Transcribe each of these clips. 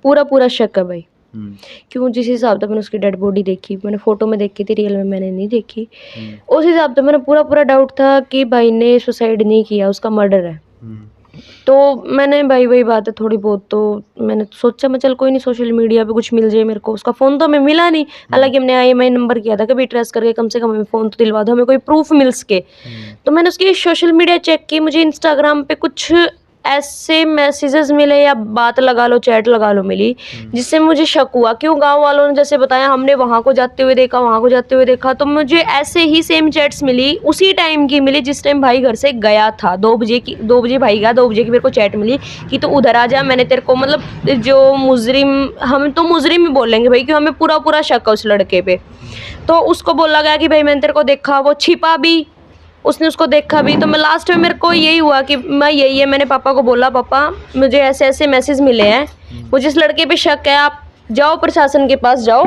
पूरा पूरा शक है भाई। क्यों, जिस हिसाब से मैंने उसकी डेड बॉडी देखी, मैंने फोटो में देखी थी, रियल में मैंने नहीं देखी, उस हिसाब से मैंने पूरा पूरा डाउट था कि भाई ने सुसाइड नहीं किया, उसका मर्डर है। तो मैंने भाई वही बात है, थोड़ी बहुत तो मैंने सोचा मैं चल कोई नहीं, सोशल मीडिया पे कुछ मिल जाए मेरे को। उसका फ़ोन तो हमें मिला नहीं, हालांकि हमने IMI नंबर किया था, कभी ट्रेस करके कम से कम हमें फ़ोन तो दिलवा दो, हमें कोई प्रूफ मिल सके। तो मैंने उसकी सोशल मीडिया चेक की, मुझे इंस्टाग्राम पे कुछ ऐसे मैसेजेस मिले या बात लगा लो, चैट लगा लो मिली, जिससे मुझे शक हुआ। क्यों, गांव वालों ने जैसे बताया हमने वहाँ को जाते हुए देखा, वहाँ को जाते हुए देखा, तो मुझे ऐसे ही सेम चैट्स मिली, उसी टाइम की मिली जिस टाइम भाई घर से गया था। 2 बजे भाई गया, 2 बजे की मेरे को चैट मिली कि तो उधर आ जा, मैंने तेरे को, मतलब जो मुजरिम, हम तो मुजरिम ही बोलेंगे भाई, क्यों हमें पूरा पूरा शक है उस लड़के पे। तो उसको बोला गया कि भाई मैंने तेरे को देखा, वो छिपा भी, उसने उसको देखा भी। तो मैं लास्ट में मेरे को यही हुआ कि मैं यही है, मैंने पापा को बोला, पापा मुझे ऐसे ऐसे मैसेज मिले हैं, मुझे इस लड़के पे शक है, आप जाओ प्रशासन के पास जाओ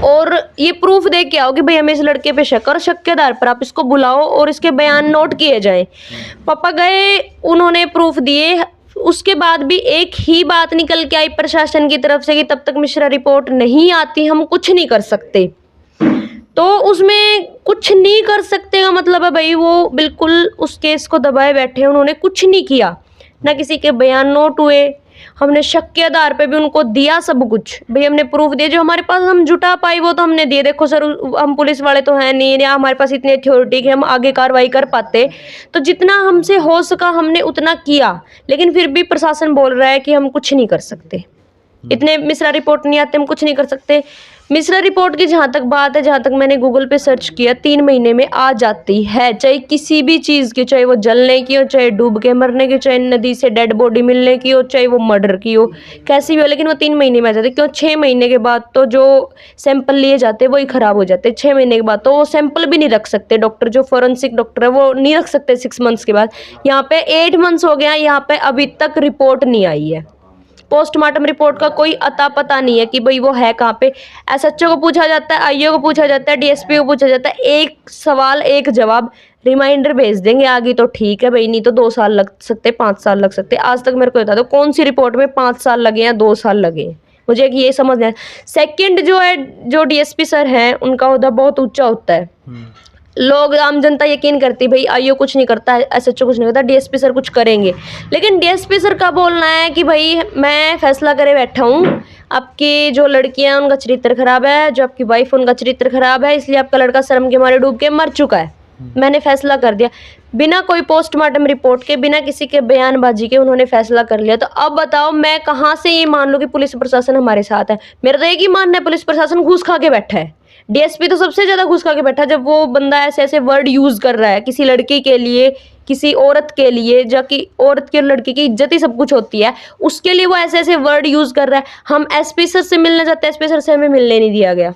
और ये प्रूफ दे के आओ कि भाई हमें इस लड़के पे शक, और शक के आधार पर आप इसको बुलाओ और इसके बयान नोट किए जाए। पापा गए, उन्होंने प्रूफ दिए, उसके बाद भी एक ही बात निकल के आई प्रशासन की तरफ से कि तब तक मिश्रा रिपोर्ट नहीं आती हम कुछ नहीं कर सकते। तो उसमें कुछ नहीं कर सकते का मतलब है भाई वो बिल्कुल उस केस को दबाए बैठे, उन्होंने कुछ नहीं किया, ना किसी के बयान नोट हुए। हमने शक के आधार पे भी उनको दिया सब कुछ, भाई हमने प्रूफ दिए जो हमारे पास हम जुटा पाई वो तो हमने दिए। देखो सर, हम पुलिस वाले तो हैं नहीं, या हमारे पास इतनी अथॉरिटी कि हम आगे कार्रवाई कर पाते, तो जितना हमसे हो सका हमने उतना किया। लेकिन फिर भी प्रशासन बोल रहा है कि हम कुछ नहीं कर सकते, इतने मिश्रा रिपोर्ट नहीं आते, हम कुछ नहीं कर सकते। मिश्रा रिपोर्ट की जहाँ तक बात है, जहाँ तक मैंने गूगल पे सर्च किया, 3 महीने में आ जाती है, चाहे किसी भी चीज़ की, चाहे वो जलने की हो, चाहे डूब के मरने की, चाहे नदी से डेड बॉडी मिलने की हो, चाहे वो मर्डर की हो, कैसी भी हो, लेकिन वो 3 महीने में आ जाती है। क्यों, 6 महीने के बाद तो जो सैंपल लिए जाते हैं वही ख़राब हो जाते हैं। 6 महीने के बाद तो वो सैंपल भी नहीं रख सकते डॉक्टर, जो फॉरेंसिक डॉक्टर है वो नहीं रख सकते 6 मंथ्स के बाद। यहाँ पे 8 मंथ्स हो गया, यहाँ पे अभी तक रिपोर्ट नहीं आई है, पोस्टमार्टम रिपोर्ट का कोई अता पता नहीं है कि भाई वो है कहाँ पे। SHO को पूछा जाता है, IO को पूछा जाता है, DSP को पूछा जाता है, एक सवाल एक जवाब, रिमाइंडर भेज देंगे आगे तो ठीक है भाई, नहीं तो 2 साल लग सकते, 5 साल लग सकते। आज तक मेरे को बता दो कौन सी रिपोर्ट में 5 साल लगे या 2 साल लगे, मुझे ये समझ नहीं। सेकेंड जो है, जो DSP सर हैं उनका ओहदा बहुत ऊंचा होता है, लोग आम जनता यकीन करती भाई IO कुछ नहीं करता, SHO कुछ नहीं करता, DSP सर कुछ करेंगे। लेकिन DSP सर का बोलना है कि भाई मैं फैसला करे बैठा हूँ, आपकी जो लड़कियां उनका चरित्र खराब है, जो आपकी वाइफ उनका चरित्र खराब है, इसलिए आपका लड़का शर्म के मारे डूब के मर चुका है, मैंने फैसला कर दिया। बिना कोई पोस्टमार्टम रिपोर्ट के, बिना किसी के बयानबाजी के उन्होंने फैसला कर लिया। तो अब बताओ मैं कहाँ से ये मान लूँ कि पुलिस प्रशासन हमारे साथ है। मेरा तो एक ही मानना है, पुलिस प्रशासन घूस खा के बैठा है। DSP तो सबसे ज्यादा घूस खा के बैठा, जब वो बंदा ऐसे ऐसे वर्ड यूज कर रहा है किसी लड़की के लिए, किसी औरत के लिए, जबकि औरत की और लड़की की इज्जत ही सब कुछ होती है, उसके लिए वो ऐसे ऐसे वर्ड यूज कर रहा है। हम SP सर से मिलने जाते हैं, SP सर से हमें मिलने नहीं दिया गया।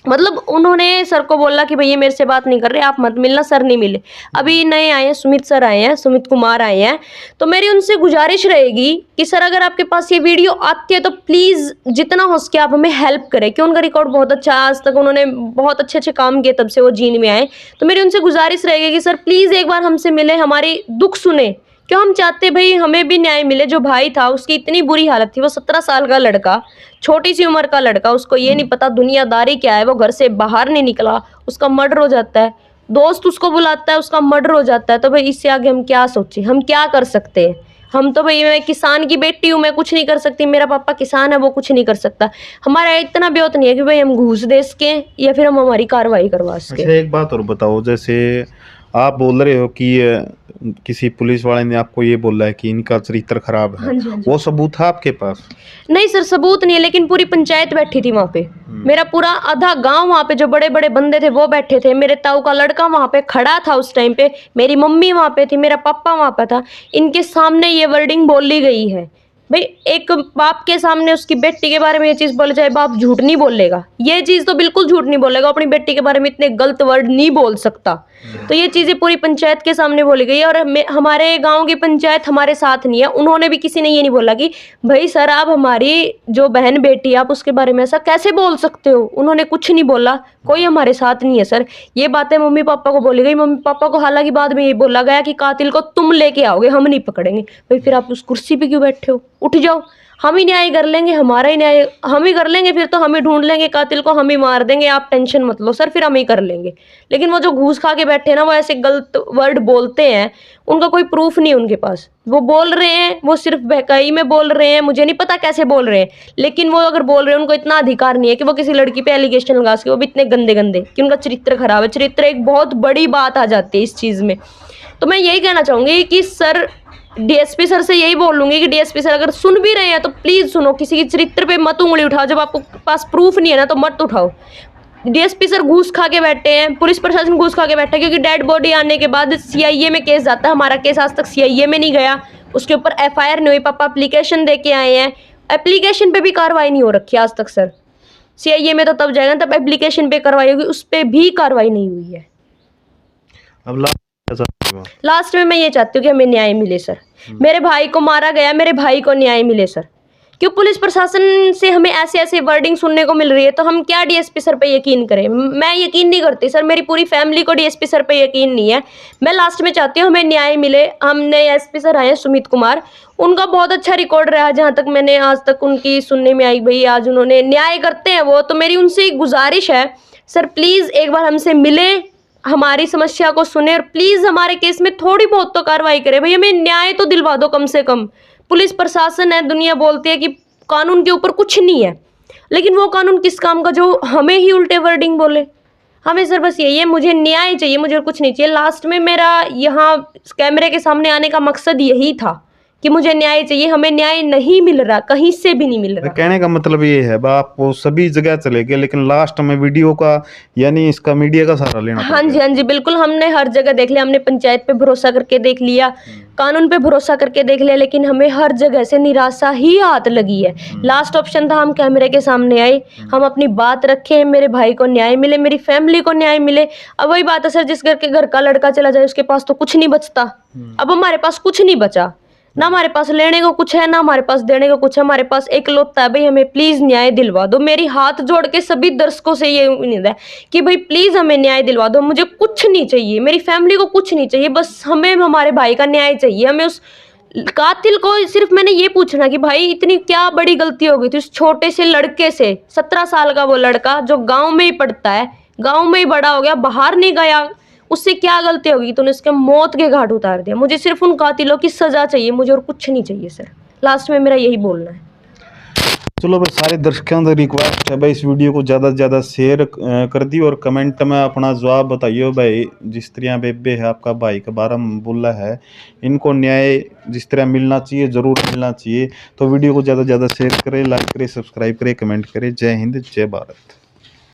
मतलब उन्होंने सर को बोला कि भैया मेरे से बात नहीं कर रहे, आप मत मिलना, सर नहीं मिले। अभी नए आए हैं, सुमित सर आए हैं, सुमित कुमार आए हैं। तो मेरी उनसे गुजारिश रहेगी कि सर अगर आपके पास ये वीडियो आती है तो प्लीज़ जितना हो सके आप हमें हेल्प करें, कि उनका रिकॉर्ड बहुत अच्छा, आज तक उन्होंने बहुत अच्छे अच्छे काम किए तब से वो जीन में आए। तो मेरी उनसे गुजारिश रहेगी कि सर प्लीज़ एक बार हमसे मिले, हमारी दुख सुने। क्यों, हम चाहते भाई हमें भी न्याय मिले। जो भाई था उसकी इतनी बुरी हालत थी, वो 17 साल का लड़का, छोटी सी उम्र का लड़का, उसको ये नहीं पता दुनियादारी क्या है, वो घर से बाहर नहीं निकला, उसका मर्डर हो जाता है, दोस्त उसको बुलाता है, उसका मर्डर हो जाता है। तो भाई इससे आगे हम क्या सोचें, हम क्या कर सकते हैं। हम तो भाई, मैं किसान की बेटी हूँ, मैं कुछ नहीं कर सकती, मेरा पापा किसान है वो कुछ नहीं कर सकता। हमारा इतना ब्योत नहीं है कि भाई हम घूस दे सकें या फिर हम हमारी कार्रवाई करवा सकें। अच्छा, एक बात और बताओ, जैसे आप बोल रहे हो कि किसी पुलिस वाले ने आपको ये बोला है कि इनका चरित्र खराब है, हाँ जी, हाँ जी। वो सबूत है आपके पास? नहीं सर, सबूत नहीं है, लेकिन पूरी पंचायत बैठी थी वहाँ पे, मेरा पूरा आधा गांव वहाँ पे, जो बड़े बड़े बंदे थे वो बैठे थे, मेरे ताऊ का लड़का वहाँ पे खड़ा था उस टाइम पे, मेरी मम्मी वहाँ पे थी, मेरा पापा वहाँ पे था। इनके सामने ये वर्डिंग बोली गई है। भाई एक बाप के सामने उसकी बेटी के बारे में ये चीज़ बोले, चाहे बाप झूठ नहीं बोलेगा, ये चीज़ तो बिल्कुल झूठ नहीं बोलेगा, अपनी बेटी के बारे में इतने गलत वर्ड नहीं बोल सकता। तो ये चीज़ें पूरी पंचायत के सामने बोली गई है, और हमारे गांव की पंचायत हमारे साथ नहीं है। उन्होंने भी, किसी ने ये नहीं बोला कि भाई सर आप हमारी जो बहन बेटी आप उसके बारे में ऐसा कैसे बोल सकते हो। उन्होंने कुछ नहीं बोला, कोई हमारे साथ नहीं है सर। ये बातें मम्मी पापा को बोली गई, मम्मी पापा को हालांकि बाद में ये बोला गया कि कातिल को तुम लेके आओगे, हम नहीं पकड़ेंगे। भाई फिर आप उस कुर्सी पे क्यों बैठे हो, उठ जाओ। हम ही न्याय कर लेंगे, हमारा ही न्याय हम ही कर लेंगे, फिर तो हम ही ढूंढ लेंगे कातिल को, हम ही मार देंगे, आप टेंशन मत लो सर, फिर हम ही कर लेंगे। लेकिन वो जो घूस खा के बैठे हैं ना, वो ऐसे गलत वर्ड बोलते हैं, उनका कोई प्रूफ नहीं उनके पास, वो बोल रहे हैं, वो सिर्फ बहकाई में बोल रहे हैं, मुझे नहीं पता कैसे बोल रहे हैं, लेकिन वो अगर बोल रहे हैं, उनको इतना अधिकार नहीं है कि वो किसी लड़की पे एलिगेशन लगा सके, वो भी इतने गंदे गंदे कि उनका चरित्र खराब है। चरित्र एक बहुत बड़ी बात आ जाती है इस चीज़ में। तो मैं यही कहना चाहूँगी कि सर, डीएसपी सर से यही बोलूंगी कि डीएसपी सर अगर सुन भी रहे हैं तो प्लीज सुनो, किसी की चरित्र पे मत उंगली उठाओ, जब आपको पास प्रूफ नहीं है ना तो मत उठाओ। डीएसपी सर घूस खा के बैठे हैं, पुलिस प्रशासन घूस खा के बैठा है, क्योंकि डेड बॉडी आने के बाद सीआईए में केस जाता है, हमारा केस आज तक सीआईए में नहीं गया, उसके ऊपर एफआईआर नहीं हुई, पापा एप्लीकेशन दे के आए हैं, एप्लीकेशन पे भी कार्रवाई नहीं हो रखी आज तक सर। सीआईए में तो तब जाएगा तब एप्लीकेशन पे कार्रवाई होगी, उस पर भी कार्रवाई नहीं हुई है। अब लास्ट में मैं ये चाहती हूँ कि हमें न्याय मिले सर, मेरे भाई को मारा गया, मेरे भाई को न्याय मिले सर। क्यों पुलिस प्रशासन से हमें ऐसे ऐसे वर्डिंग सुनने को मिल रही है, तो हम क्या डीएसपी सर पे यकीन करें? मैं यकीन नहीं करती सर, मेरी पूरी फैमिली को डीएसपी सर पे यकीन नहीं है। मैं लास्ट में चाहती हूँ हमें न्याय मिले। हमने एसपी सर आए हैं सुमित कुमार, उनका बहुत अच्छा रिकॉर्ड रहा है, जहाँ तक मैंने आज तक उनकी सुनने में आई, भाई आज उन्होंने न्याय करते हैं वो, तो मेरी उनसे एक गुजारिश है सर, प्लीज़ एक बार हमसे मिले, हमारी समस्या को सुने और प्लीज हमारे केस में थोड़ी बहुत तो कार्रवाई करें। भाई हमें न्याय तो दिलवा दो कम से कम। पुलिस प्रशासन है, दुनिया बोलती है कि कानून के ऊपर कुछ नहीं है, लेकिन वो कानून किस काम का जो हमें ही उल्टे वर्डिंग बोले। हमें सर बस यही है, मुझे न्याय चाहिए, मुझे और कुछ नहीं चाहिए। लास्ट में मेरा यहाँ कैमरे के सामने आने का मकसद यही था कि मुझे न्याय चाहिए, हमें न्याय नहीं मिल रहा, कहीं से भी नहीं मिल रहा। कहने का मतलब ये है आप वो सभी जगह चले गए, लेकिन लास्ट में वीडियो का यानी इसका मीडिया का सहारा लेना हाँ जी, हाँ जी, बिल्कुल। हमने हर जगह देख लिया, हमने पंचायत पे भरोसा करके देख लिया, कानून पे भरोसा करके देख लिया, लेकिन हमें हर जगह से निराशा ही हाथ लगी है। लास्ट ऑप्शन था हम कैमरे के सामने आए, हम अपनी बात रखें, मेरे भाई को न्याय मिले, मेरी फैमिली को न्याय मिले। अब वही बात है सर, जिस घर का लड़का चला जाए उसके पास तो कुछ नहीं बचता। अब हमारे पास कुछ नहीं बचा, ना हमारे पास लेने को कुछ है, ना हमारे पास देने को कुछ है, हमारे पास एक लौता है, भाई हमें प्लीज न्याय दिलवा दो। मेरी हाथ जोड़ के सभी दर्शकों से ये उम्मीद है कि भाई प्लीज हमें न्याय दिलवा दो। मुझे कुछ नहीं चाहिए, मेरी फैमिली को कुछ नहीं चाहिए, बस हमें हमारे भाई का न्याय चाहिए। हमें उस कातिल को सिर्फ मैंने ये पूछना कि भाई इतनी क्या बड़ी गलती हो गई थी उस छोटे से लड़के से, 17 साल का वो लड़का जो गाँव में ही पढ़ता है, गाँव में ही बड़ा हो गया, बाहर नहीं गया, उससे क्या गलती होगी तूने उसके मौत के घाट उतार दिया। मुझे सिर्फ उन कातिलों की सजा चाहिए, मुझे और कुछ नहीं चाहिए सर। लास्ट में मेरा यही बोलना है। चलो भाई, सारे दर्शकों से रिक्वेस्ट है भाई, इस वीडियो को ज़्यादा से ज़्यादा शेयर कर दी और कमेंट में अपना जवाब बताइए भाई। जिस तरह बेबे है आपका भाई के बारे में बोला है, इनको न्याय जिस तरह मिलना चाहिए, ज़रूर मिलना चाहिए। तो वीडियो को ज़्यादा से ज़्यादा शेयर करें, लाइक करें, सब्सक्राइब करें, कमेंट करें। जय हिंद, जय भारत।